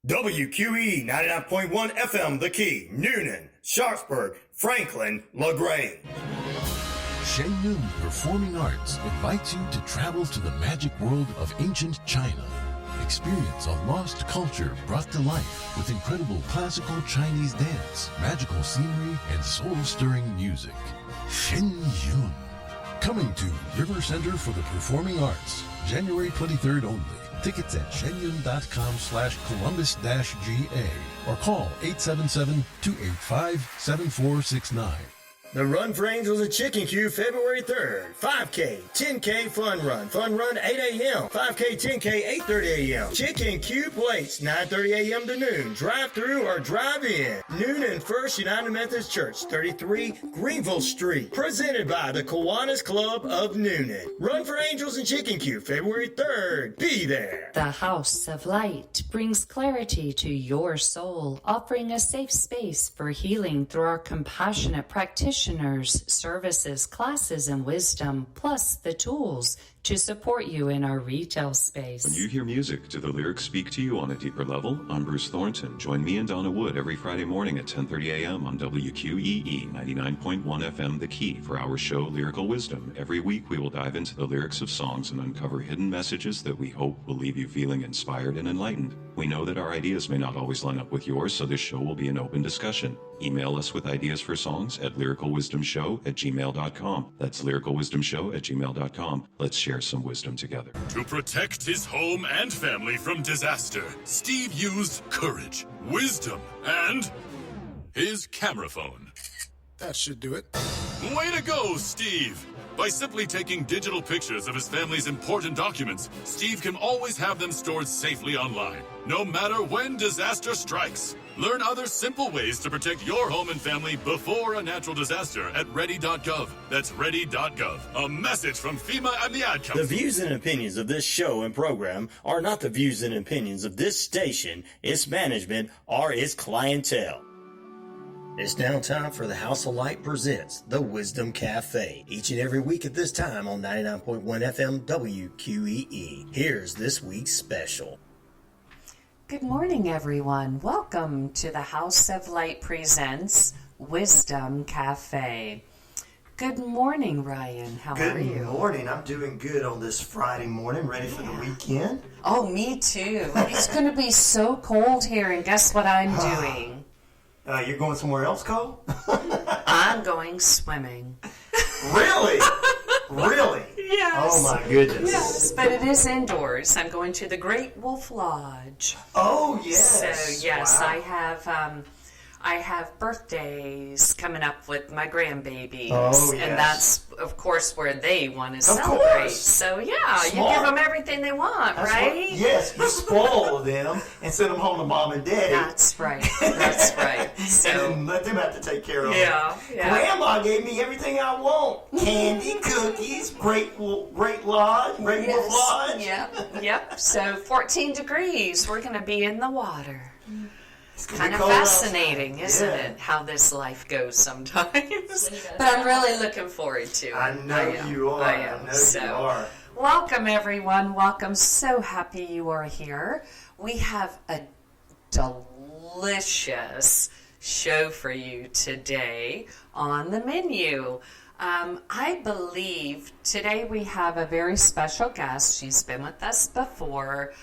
WQEE 99.1 FM The Key, Newman, Sharpsburg, Franklin, LaGrange. Shenyun Performing Arts invites you to travel to the magic world of ancient China. Experience a lost culture brought to life with incredible classical Chinese dance, magical scenery, and soul-stirring music. Shenyun. Coming to River Center for the Performing Arts, January 23rd only. Tickets at shenyun.com/Columbus-GA or call 877-285-7469. The Run for Angels and Chicken Cube, February 3rd. 5K, 10K Fun Run 8 a.m. 5K, 10K, 8:30 a.m. Chicken Cube plates, 9:30 a.m. to noon. Drive-through or drive-in. Noon and First United Methodist Church, 33 Greenville Street. Presented by the Kiwanis Club of Newnan. Run for Angels and Chicken Cube, February 3rd. Be there. The House of Light brings clarity to your soul, offering a safe space for healing through our compassionate practitioners, services, classes, and wisdom, plus the tools to support you in our retail space. When you hear music, do the lyrics speak to you on a deeper level? I'm Bruce Thornton. Join me and Donna Wood every Friday morning at 10:30 a.m. on WQEE 99.1 FM The Key for our show Lyrical Wisdom. Every week we will dive into the lyrics of songs and uncover hidden messages that we hope will leave you feeling inspired and enlightened. We know that our ideas may not always line up with yours, so this show will be an open discussion. Email us with ideas for songs at lyricalwisdomshow@gmail.com. That's lyricalwisdomshow@gmail.com. Let's share some wisdom together. To protect his home and family from disaster, Steve used courage, wisdom, and his camera phone. That should do it. Way to go, Steve! By simply taking digital pictures of his family's important documents, Steve can always have them stored safely online, no matter when disaster strikes. Learn other simple ways to protect your home and family before a natural disaster at ready.gov. That's ready.gov. A message from FEMA and the Ad Council. The views and opinions of this show and program are not the views and opinions of this station, its management, or its clientele. It's now time for the House of Light presents The Wisdom Cafe, each and every week at this time on 99.1 FM WQEE. Here's this week's special. Good morning, everyone. Welcome to the House of Light presents Wisdom Cafe. Good morning, Ryan. How are you? Good morning. I'm doing good on this Friday morning, ready for the weekend. Oh, me too. It's going to be so cold here, and guess what I'm doing? You're going somewhere else, Cole? I'm going swimming. Really? Really? Yes. Oh, my goodness. Yes, but it is indoors. I'm going to the Great Wolf Lodge. Oh, yes. So, yes, wow. I have birthdays coming up with my grandbabies. Oh, yes. And that's, of course, where they want to Of celebrate. course. So, yeah, Smart. you give them everything they want, That's right? Yes, you spoil them and send them home to mom and daddy. That's right. That's right. So, And let them have to take care of yeah, them. yeah. Grandma gave me everything I want. Candy, cookies, Great Wolf Lodge. Yep. So 14 degrees. We're going to be in the water. It's gonna Kind be of cold fascinating, outside. isn't Yeah. it? How this life goes sometimes. But I'm really looking forward to it. I know you are. I am. You are. Welcome, everyone. Welcome. So happy you are here. We have a delicious show for you today on the menu. I believe today we have a very special guest. She's been with us before.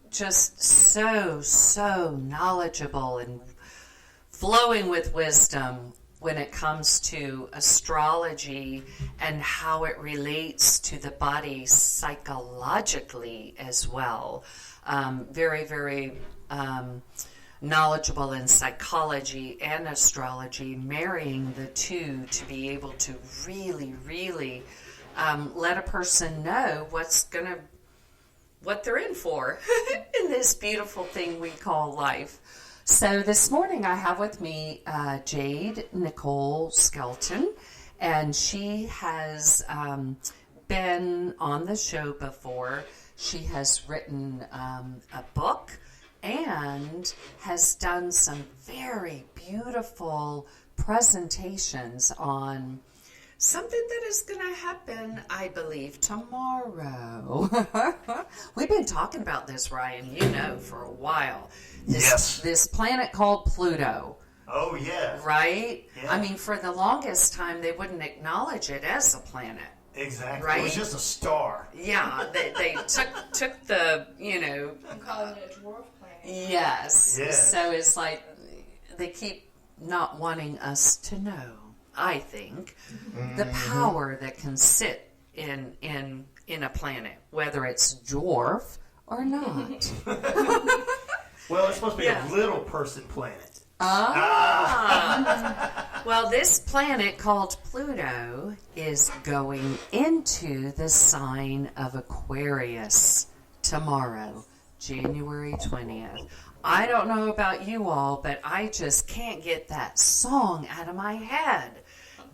Just so knowledgeable and flowing with wisdom when it comes to astrology and how it relates to the body psychologically as well. Very knowledgeable in psychology and astrology, marrying the two to be able to really let a person know what they're in for in this beautiful thing we call life. So this morning I have with me Jade Nicole Skelton, and she has been on the show before. She has written a book and has done some very beautiful presentations on something that is going to happen, I believe, tomorrow. We've been talking about this, Ryan, for a while. This planet called Pluto. Oh, yeah. Right? Yeah. I mean, for the longest time, they wouldn't acknowledge it as a planet. Exactly. Right? It was just a star. Yeah, they took the, I'm calling it a dwarf planet. Yes. Yes. So it's like they keep not wanting us to know, I think, the power that can sit in a planet, whether it's dwarf or not. Well, it's supposed to be a little person planet. Well, this planet called Pluto is going into the sign of Aquarius tomorrow, January 20th. I don't know about you all, but I just can't get that song out of my head.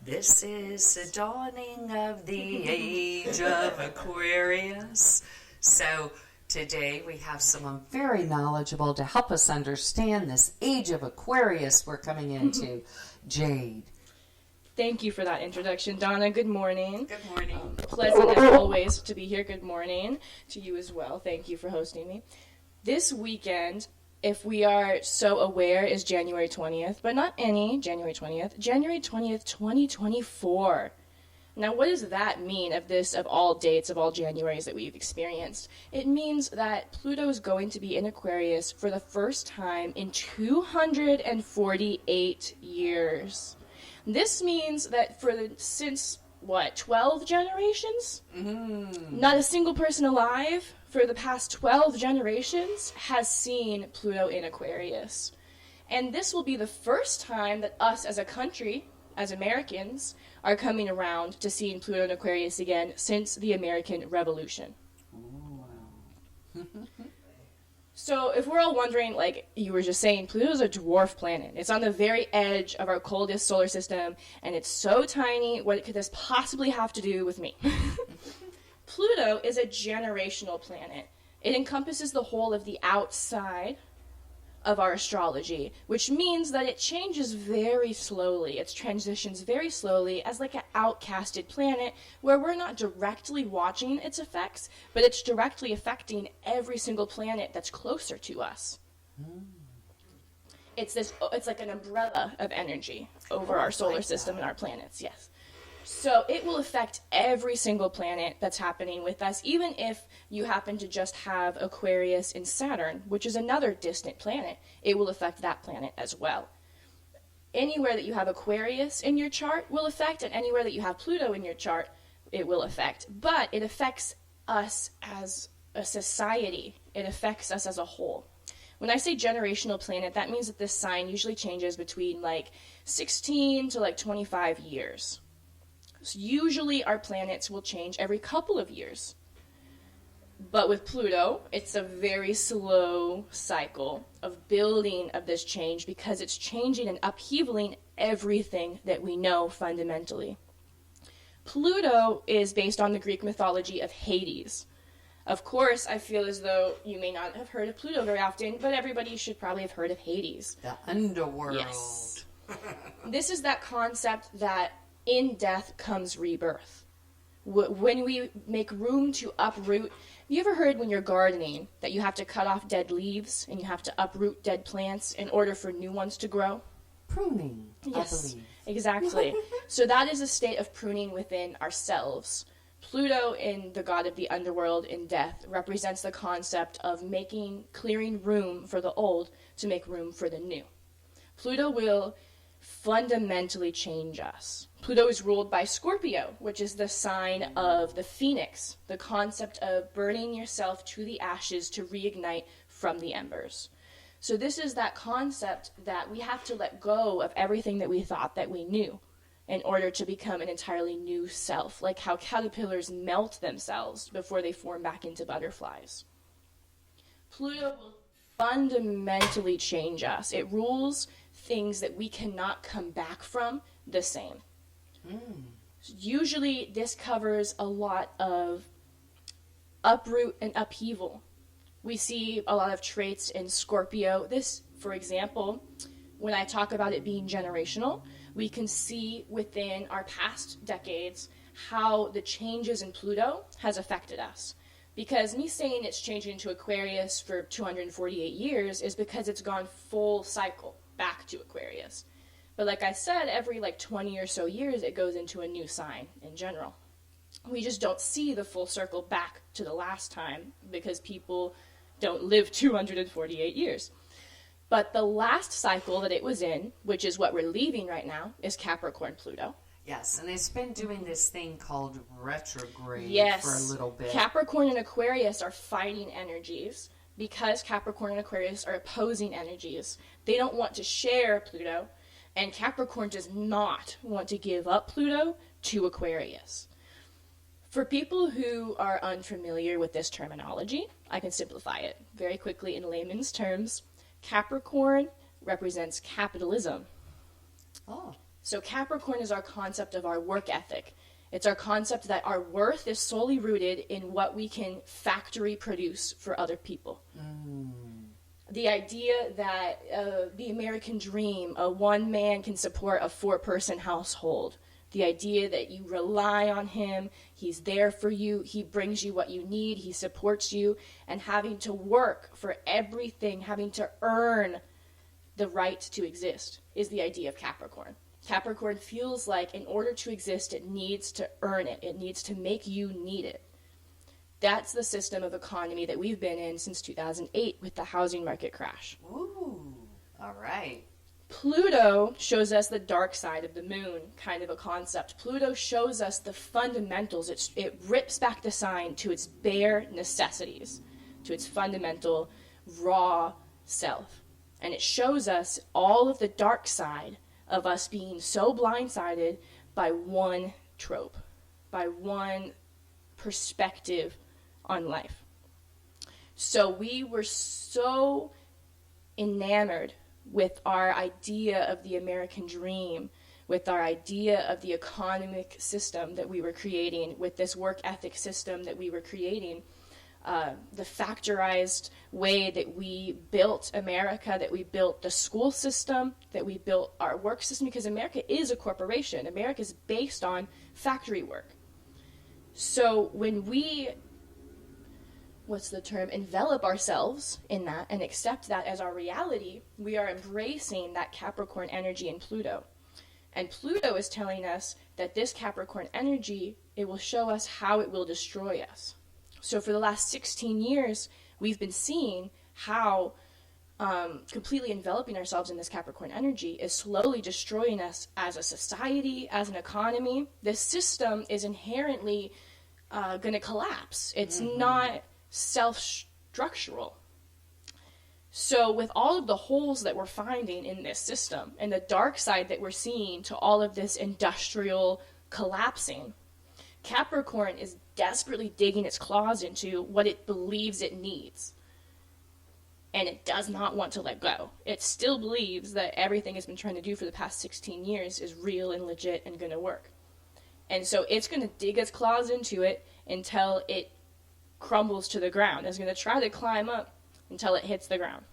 This is the dawning of the age of Aquarius. So today we have someone very knowledgeable to help us understand this age of Aquarius we're coming into. Jade. Thank you for that introduction, Donna. Good morning. Good morning. Pleasant as always to be here. Good morning to you as well. Thank you for hosting me. This weekend, if we are so aware, is January 20th, but not any January 20th. January 20th, 2024. Now, what does that mean of all dates, of all Januaries that we've experienced? It means that Pluto is going to be in Aquarius for the first time in 248 years. This means that since 12 generations? Not a single person alive for the past 12 generations has seen Pluto in Aquarius. And this will be the first time that us as a country, as Americans, are coming around to seeing Pluto in Aquarius again since the American Revolution. So if we're all wondering, like you were just saying, Pluto's a dwarf planet. It's on the very edge of our coldest solar system, and it's so tiny, what could this possibly have to do with me? Pluto is a generational planet. It encompasses the whole of the outside of our astrology, which means that it changes very slowly. It transitions very slowly as like an outcasted planet where we're not directly watching its effects, but it's directly affecting every single planet that's closer to us. It's like an umbrella of energy over our solar system and our planets, yes. So it will affect every single planet that's happening with us, even if you happen to just have Aquarius in Saturn, which is another distant planet. It will affect that planet as well. Anywhere that you have Aquarius in your chart will affect, and anywhere that you have Pluto in your chart, it will affect. But it affects us as a society. It affects us as a whole. When I say generational planet, that means that this sign usually changes between 16 to 25 years. So usually our planets will change every couple of years. But with Pluto, it's a very slow cycle of building of this change because it's changing and upheavaling everything that we know fundamentally. Pluto is based on the Greek mythology of Hades. Of course, I feel as though you may not have heard of Pluto very often, but everybody should probably have heard of Hades. The underworld. Yes. This is that concept that in death comes rebirth. When we make room to uproot, have you ever heard when you're gardening that you have to cut off dead leaves and you have to uproot dead plants in order for new ones to grow? Pruning, Yes, I believe. exactly. So that is a state of pruning within ourselves. Pluto, in the god of the underworld in death, represents the concept of clearing room for the old to make room for the new. Pluto will fundamentally change us. Pluto is ruled by Scorpio, which is the sign of the phoenix, the concept of burning yourself to the ashes to reignite from the embers. So this is that concept that we have to let go of everything that we thought that we knew in order to become an entirely new self, like how caterpillars melt themselves before they form back into butterflies. Pluto will fundamentally change us. It rules things that we cannot come back from the same. Usually this covers a lot of uproot and upheaval. We see a lot of traits in Scorpio. This, for example, when I talk about it being generational, we can see within our past decades how the changes in Pluto has affected us. Because me saying it's changing into Aquarius for 248 years is because it's gone full cycle back to Aquarius. But like I said, every 20 or so years it goes into a new sign in general. We just don't see the full circle back to the last time because people don't live 248 years. But the last cycle that it was in, which is what we're leaving right now, is Capricorn Pluto. Yes, and it's been doing this thing called retrograde Yes. for a little bit. Capricorn and Aquarius are fighting energies because Capricorn and Aquarius are opposing energies. They don't want to share Pluto, and Capricorn does not want to give up Pluto to Aquarius. For people who are unfamiliar with this terminology, I can simplify it very quickly in layman's terms. Capricorn represents capitalism. Oh. So Capricorn is our concept of our work ethic. It's our concept that our worth is solely rooted in what we can factory produce for other people. The idea that the American dream, a one man can support a 4-person household. The idea that you rely on him, he's there for you, he brings you what you need, he supports you, and having to work for everything, having to earn the right to exist is the idea of Capricorn. Capricorn feels like in order to exist, it needs to earn it. It needs to make you need it. That's the system of economy that we've been in since 2008 with the housing market crash. Ooh, all right. Pluto shows us the dark side of the moon, kind of a concept. Pluto shows us the fundamentals. It rips back the sign to its bare necessities, to its fundamental, raw self. And it shows us all of the dark side of us being so blindsided by one trope, by one perspective on life. So we were so enamored with our idea of the American dream, with our idea of the economic system that we were creating, with this work ethic system that we were creating, the factorized way that we built America, that we built the school system, that we built our work system, because America is a corporation. America is based on factory work. So when we, envelop ourselves in that and accept that as our reality, we are embracing that Capricorn energy in Pluto. And Pluto is telling us that this Capricorn energy, it will show us how it will destroy us. So for the last 16 years, we've been seeing how completely enveloping ourselves in this Capricorn energy is slowly destroying us as a society, as an economy. This system is inherently going to collapse. It's not self-structural. So with all of the holes that we're finding in this system and the dark side that we're seeing to all of this industrial collapsing, Capricorn is desperately digging its claws into what it believes it needs. And it does not want to let go. It still believes that everything it's been trying to do for the past 16 years is real and legit and going to work. And so it's going to dig its claws into it until it crumbles to the ground. It's going to try to climb up until it hits the ground.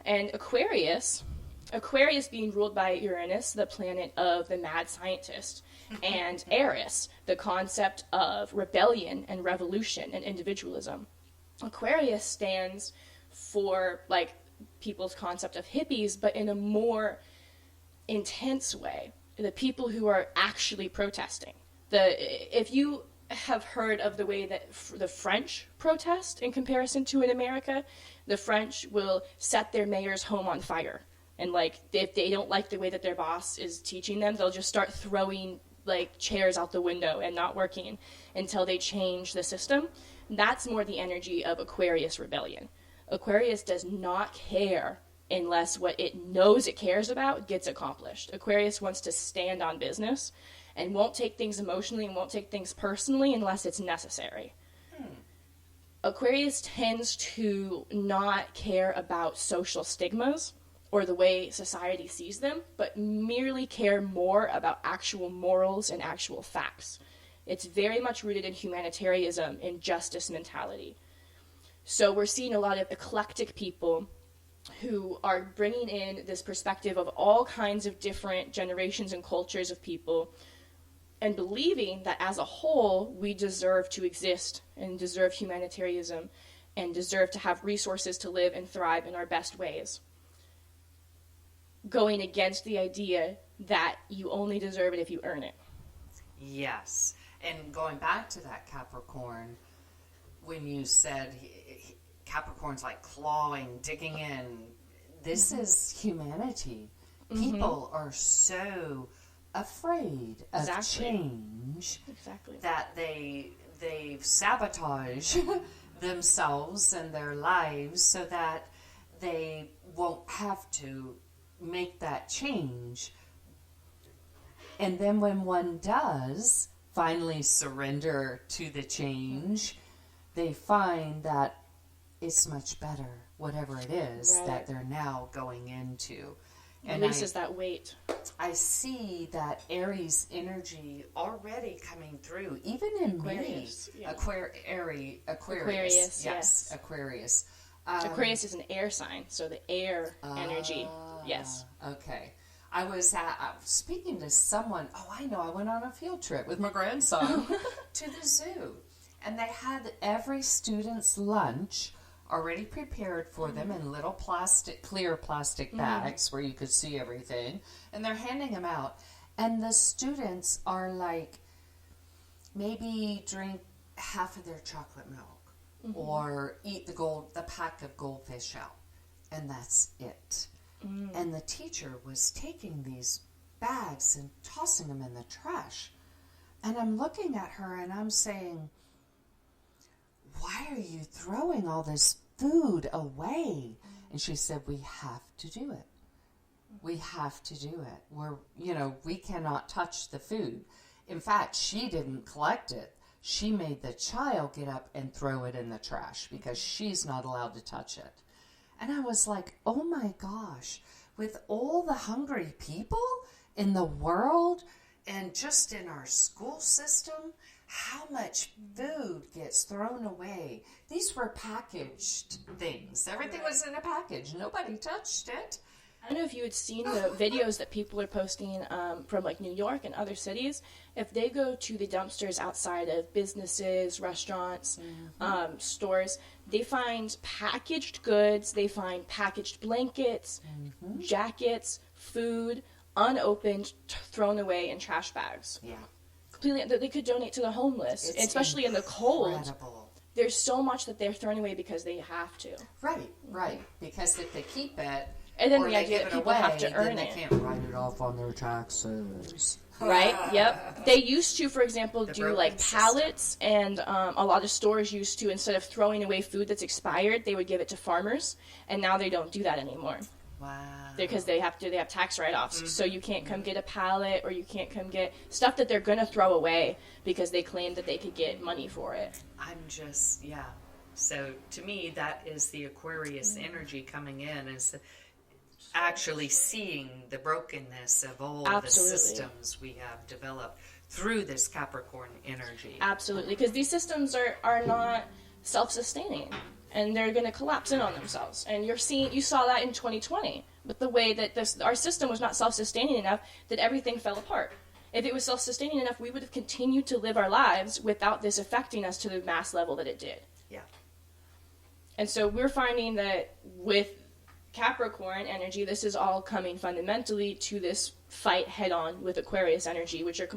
And Aquarius being ruled by Uranus, the planet of the mad scientist, and Eris, the concept of rebellion and revolution and individualism. Aquarius stands for people's concept of hippies, but in a more intense way. The people who are actually protesting. If you have heard of the way that the French protest in comparison to in America, the French will set their mayor's home on fire. And if they don't like the way that their boss is teaching them, they'll just start throwing chairs out the window and not working until they change the system. That's more the energy of Aquarius rebellion. Aquarius does not care unless what it knows it cares about gets accomplished. Aquarius wants to stand on business and won't take things emotionally and won't take things personally unless it's necessary. Aquarius tends to not care about social stigmas or the way society sees them, but merely care more about actual morals and actual facts. It's very much rooted in humanitarianism and justice mentality. So we're seeing a lot of eclectic people who are bringing in this perspective of all kinds of different generations and cultures of people, and believing that as a whole we deserve to exist and deserve humanitarianism and deserve to have resources to live and thrive in our best ways, going against the idea that you only deserve it if you earn it. Yes. And going back to that Capricorn, when you said Capricorn's like clawing, digging in, this is humanity. People are so afraid of change that they sabotage themselves and their lives so that they won't have to make that change. And then when one does finally surrender to the change, they find that it's much better, whatever it is that they're now going into. And releases that weight. I see that Aries energy already coming through, even in Aquarius, me. yeah. Aquarius. Yes, Aquarius. Aquarius is an air sign, so the air energy. Yes. Okay. I was speaking to someone. Oh, I know. I went on a field trip with my grandson to the zoo, and they had every student's lunch already prepared for them in little clear plastic bags where you could see everything, and they're handing them out. And the students are like, maybe drink half of their chocolate milk, or eat the pack of goldfish out, and that's it. And the teacher was taking these bags and tossing them in the trash. And I'm looking at her and I'm saying, why are you throwing all this food away? And she said, we have to do it. We have to do it. We cannot touch the food. In fact, she didn't collect it. She made the child get up and throw it in the trash because she's not allowed to touch it. And I was like, oh my gosh, with all the hungry people in the world and just in our school system, how much food gets thrown away. These were packaged things. Everything was in a package. Nobody touched it. I don't know if you had seen the videos that people are posting from like New York and other cities. If they go to the dumpsters outside of businesses, restaurants, stores, they find packaged goods, they find packaged blankets, jackets, food, unopened, thrown away in trash bags. Yeah. Completely, that they could donate to the homeless, especially in the cold. There's so much that they're throwing away because they have to. Right. Because if they keep it, and then or the they idea give that it people away, have to earn then they it. can't write it off on their taxes. Right, yep. They used to, for example, do like system. pallets, and a lot of stores used to, instead of throwing away food that's expired, they would give it to farmers, and now they don't do that anymore. Wow. Because they have tax write-offs, so you can't come get a pallet, or you can't come get stuff that they're going to throw away because they claim that they could get money for it. So to me, that is the Aquarius energy coming in, is actually seeing the brokenness of all the systems we have developed through this Capricorn energy. Absolutely, because these systems are not self-sustaining, and they're going to collapse in on themselves. And you saw that in 2020 with the way that our system was not self-sustaining enough that everything fell apart. If it was self-sustaining enough, we would have continued to live our lives without this affecting us to the mass level that it did. Yeah. And so we're finding that with Capricorn energy, this is all coming fundamentally to this fight head-on with Aquarius energy, which are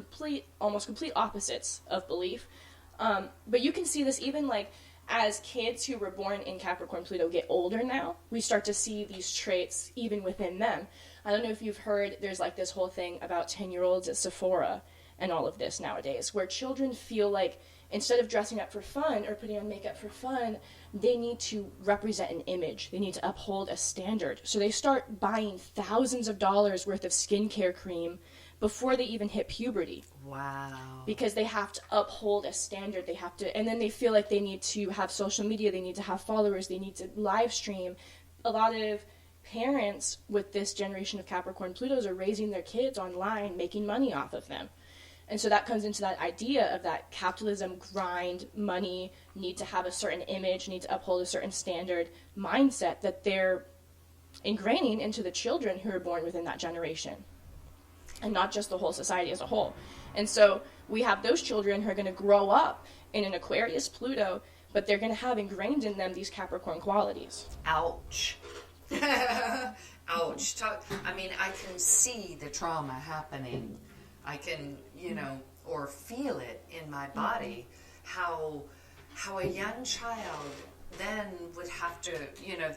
almost complete opposites of belief. But you can see this even like as kids who were born in Capricorn Pluto get older now, we start to see these traits even within them. I don't know if you've heard, there's like this whole thing about 10-year-olds at Sephora and all of this nowadays, where children feel like instead of dressing up for fun or putting on makeup for fun, they need to represent an image. They need to uphold a standard. So they start buying thousands of dollars worth of skincare cream before they even hit puberty. Wow. Because they have to uphold a standard. And then they feel like they need to have social media. They need to have followers. They need to live stream. A lot of parents with this generation of Capricorn Plutos are raising their kids online, making money off of them. And so that comes into that idea of that capitalism, grind, money, need to have a certain image, need to uphold a certain standard mindset that they're ingraining into the children who are born within that generation, and not just the whole society as a whole. And so we have those children who are going to grow up in an Aquarius Pluto, but they're going to have ingrained in them these Capricorn qualities. Ouch. Ouch. I mean, I can see the trauma happening. I can, or feel it in my body, how a young child then would have to,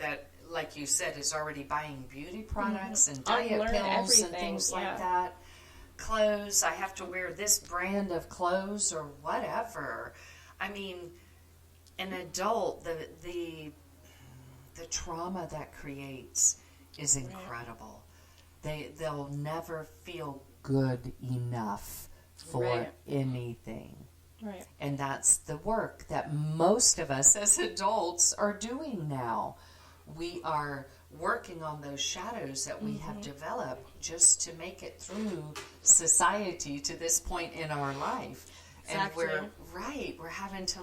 that, like you said, is already buying beauty products and diet Unlearn pills everything, and things yeah. like that. Clothes, I have to wear this brand of clothes or whatever. I mean, an adult, the trauma that creates is incredible. They'll never feel good enough for anything. Right. And that's the work that most of us as adults are doing now. We are working on those shadows that we have developed just to make it through society to this point in our life. Exactly. And we're having to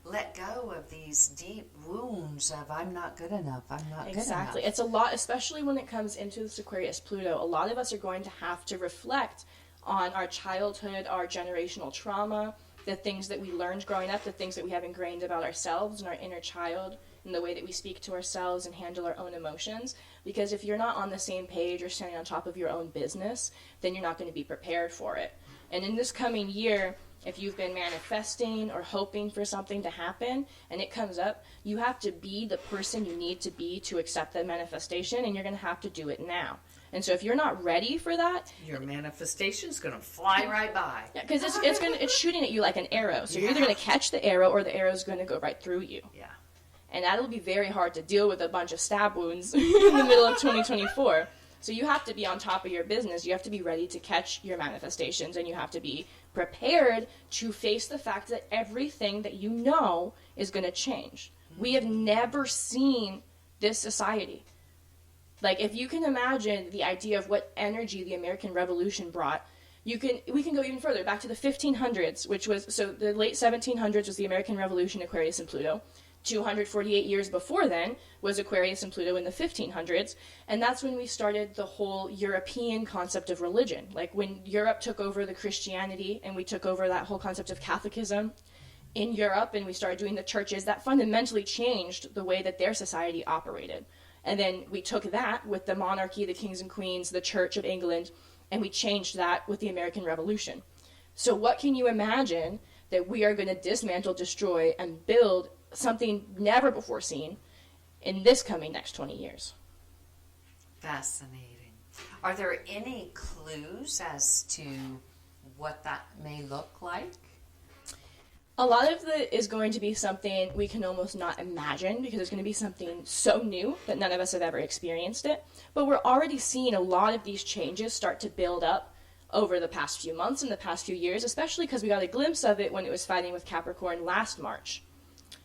let go of these deep wounds of I'm not good enough, I'm not good enough. Exactly. It's a lot, especially when it comes into this Aquarius Pluto. A lot of us are going to have to reflect on our childhood, our generational trauma, the things that we learned growing up, the things that we have ingrained about ourselves and our inner child, and the way that we speak to ourselves and handle our own emotions. Because if you're not on the same page or standing on top of your own business, then you're not going to be prepared for it. And in this coming year, if you've been manifesting or hoping for something to happen and it comes up, you have to be the person you need to be to accept that manifestation, and you're going to have to do it now. And so if you're not ready for that, your manifestation's going to fly right by. Yeah, because it's shooting at you like an arrow. So you're either going to catch the arrow or the arrow's going to go right through you. Yeah. And that'll be very hard to deal with a bunch of stab wounds in the middle of 2024. So you have to be on top of your business. You have to be ready to catch your manifestations, and you have to be prepared to face the fact that everything that you know is going to change. We have never seen this society. Like, if you can imagine the idea of what energy the American Revolution brought, we can go even further, back to the 1500s, which was, so the late 1700s was the American Revolution, Aquarius and Pluto. 248 years before then was Aquarius and Pluto in the 1500s, and that's when we started the whole European concept of religion. Like, when Europe took over the Christianity and we took over that whole concept of Catholicism in Europe, and we started doing the churches, that fundamentally changed the way that their society operated. And then we took that with the monarchy, the kings and queens, the Church of England, and we changed that with the American Revolution. So what can you imagine that we are going to dismantle, destroy, and build something never before seen in this coming next 20 years? Fascinating. Are there any clues as to what that may look like? A lot of it is going to be something we can almost not imagine, because it's going to be something so new that none of us have ever experienced it. But we're already seeing a lot of these changes start to build up over the past few months and the past few years, especially because we got a glimpse of it when it was fighting with Capricorn last March.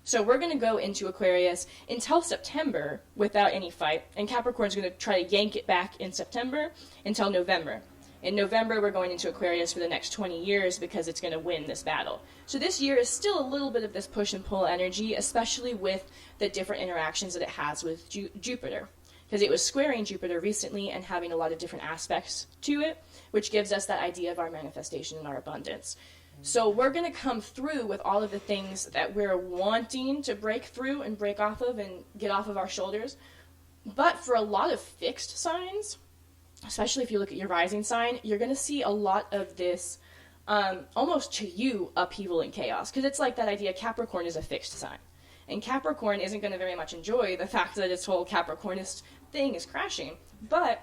So we're going to go into Aquarius until September without any fight, and Capricorn's going to try to yank it back in September until November. In November, we're going into Aquarius for the next 20 years because it's going to win this battle. So this year is still a little bit of this push and pull energy, especially with the different interactions that it has with Jupiter. Because it was squaring Jupiter recently and having a lot of different aspects to it, which gives us that idea of our manifestation and our abundance. So we're going to come through with all of the things that we're wanting to break through and break off of and get off of our shoulders. But for a lot of fixed signs, especially if you look at your rising sign, you're going to see a lot of this almost to you upheaval and chaos. Because it's like that idea Capricorn is a fixed sign. And Capricorn isn't going to very much enjoy the fact that its whole Capricornist thing is crashing. But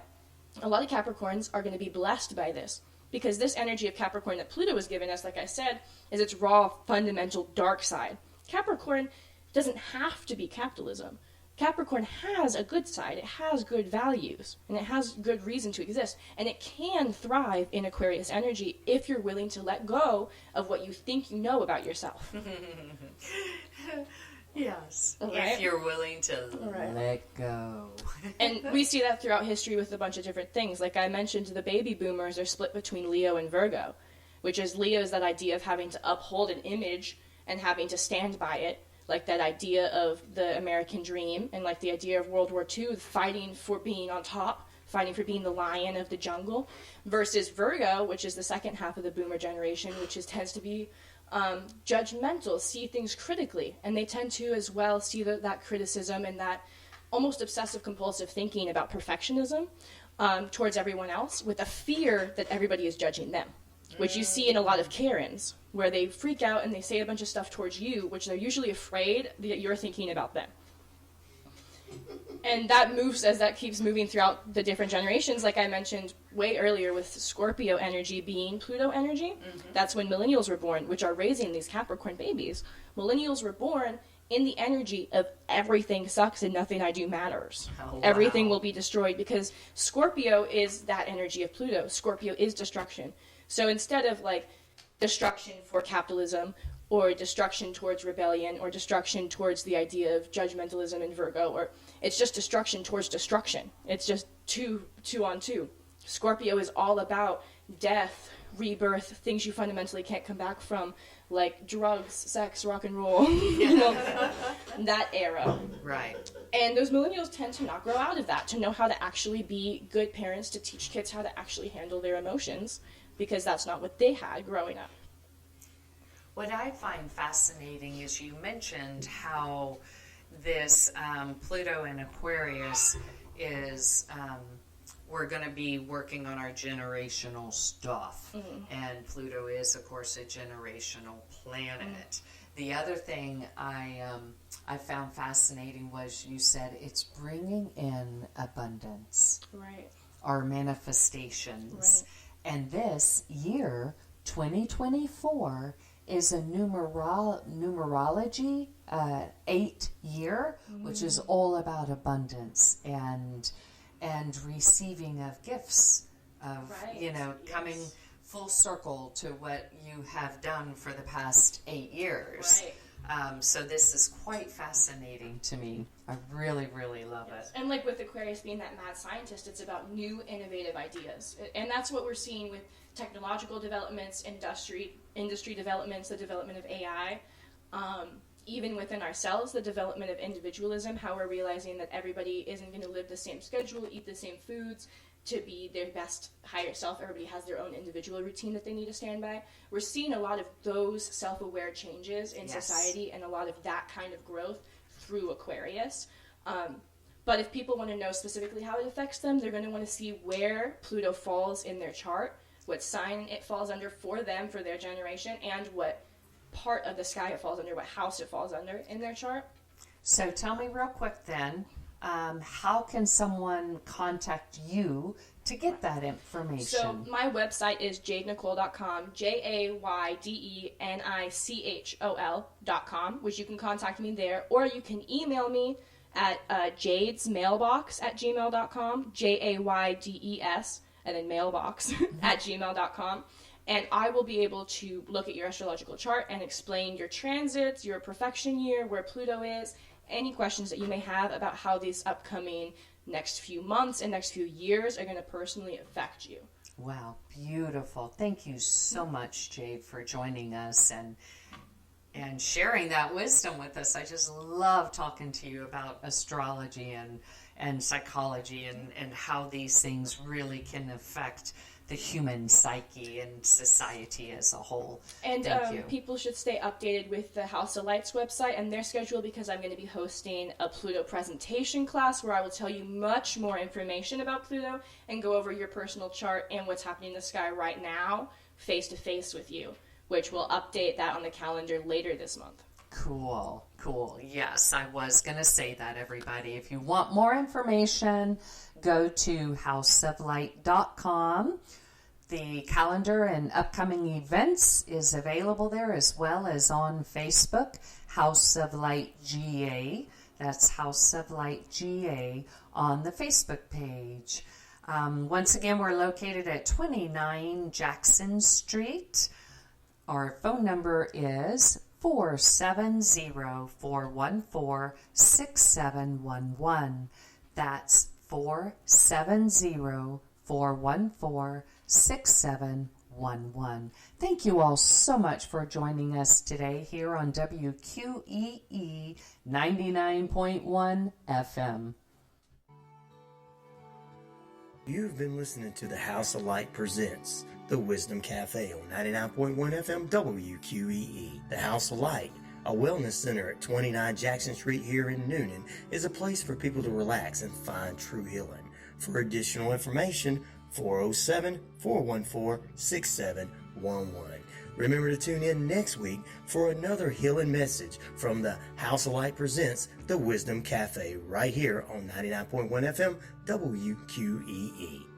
a lot of Capricorns are going to be blessed by this. Because this energy of Capricorn that Pluto has given us, like I said, is its raw, fundamental, dark side. Capricorn doesn't have to be capitalism. Capricorn has a good side, it has good values, and it has good reason to exist, and it can thrive in Aquarius energy if you're willing to let go of what you think you know about yourself. Yes. Right? If you're willing to let go. And we see that throughout history with a bunch of different things. Like I mentioned, the baby boomers are split between Leo and Virgo, which is Leo is that idea of having to uphold an image and having to stand by it, like that idea of the American dream and like the idea of World War II, fighting for being on top, fighting for being the lion of the jungle, versus Virgo, which is the second half of the boomer generation, which tends to be judgmental, see things critically, and they tend to as well see that criticism and that almost obsessive compulsive thinking about perfectionism towards everyone else, with a fear that everybody is judging them, which you see in a lot of Karens, where they freak out and they say a bunch of stuff towards you, which they're usually afraid that you're thinking about them. And that moves as that keeps moving throughout the different generations, like I mentioned way earlier with Scorpio energy being Pluto energy. That's when millennials were born, which are raising these Capricorn babies. Millennials were born in the energy of everything sucks and nothing I do matters. Oh, wow. Everything will be destroyed, because Scorpio is that energy of Pluto. Scorpio is destruction. So instead of like destruction for capitalism, or destruction towards rebellion, or destruction towards the idea of judgmentalism in Virgo, or it's just destruction towards destruction. It's just two on two. Scorpio is all about death, rebirth, things you fundamentally can't come back from, like drugs, sex, rock and roll, that era. Right. And those millennials tend to not grow out of that, to know how to actually be good parents, to teach kids how to actually handle their emotions, because that's not what they had growing up. What I find fascinating is you mentioned how this Pluto and Aquarius is, we're going to be working on our generational stuff. And Pluto is, of course, a generational planet. The other thing I found fascinating was you said it's bringing in abundance. Right. Our manifestations. Right. And this year, 2024, is a numerology 8 year, which is all about abundance and receiving of gifts of, coming full circle to what you have done for the past 8 years. Right. So this is quite fascinating to me. I really, really love it. And like with Aquarius being that mad scientist, it's about new innovative ideas. And that's what we're seeing with technological developments, industry developments, the development of AI, even within ourselves, the development of individualism, how we're realizing that everybody isn't going to live the same schedule, eat the same foods, to be their best higher self. Everybody has their own individual routine that they need to stand by. We're seeing a lot of those self-aware changes in society, and a lot of that kind of growth through Aquarius. But if people want to know specifically how it affects them, they're going to want to see where Pluto falls in their chart, what sign it falls under for them, for their generation, and what part of the sky it falls under, what house it falls under in their chart. So tell me real quick then, how can someone contact you to get that information? So my website is jadenicole.com, JAYDENICHOL.com, which you can contact me there, or you can email me at jadesmailbox@gmail.com, JAYDES, and then mailbox at gmail.com. And I will be able to look at your astrological chart and explain your transits, your perfection year, where Pluto is, any questions that you may have about how these upcoming next few months and next few years are going to personally affect you. Wow, beautiful. Thank you so much, Jade, for joining us and sharing that wisdom with us. I just love talking to you about astrology and psychology and how these things really can affect the human psyche and society as a whole. And people should stay updated with the House of Lights website and their schedule, because I'm going to be hosting a Pluto presentation class where I will tell you much more information about Pluto and go over your personal chart and what's happening in the sky right now, face to face with you, which will update that on the calendar later this month. Cool. Yes, I was going to say that, everybody. If you want more information, go to houseoflight.com. The calendar and upcoming events is available there, as well as on Facebook, House of Light GA. That's House of Light GA on the Facebook page. Once again, we're located at 29 Jackson Street. Our phone number is 470-414-6711. That's 470-414-6711. Thank you all so much for joining us today here on WQEE 99.1 FM. You've been listening to the House of Light presents the Wisdom Cafe on 99.1 FM WQEE. The House of Light, a wellness center at 29 Jackson Street here in Newnan, is a place for people to relax and find true healing. For additional information, 407-414-6711. Remember to tune in next week for another healing message from the House of Light presents the Wisdom Cafe right here on 99.1 FM WQEE.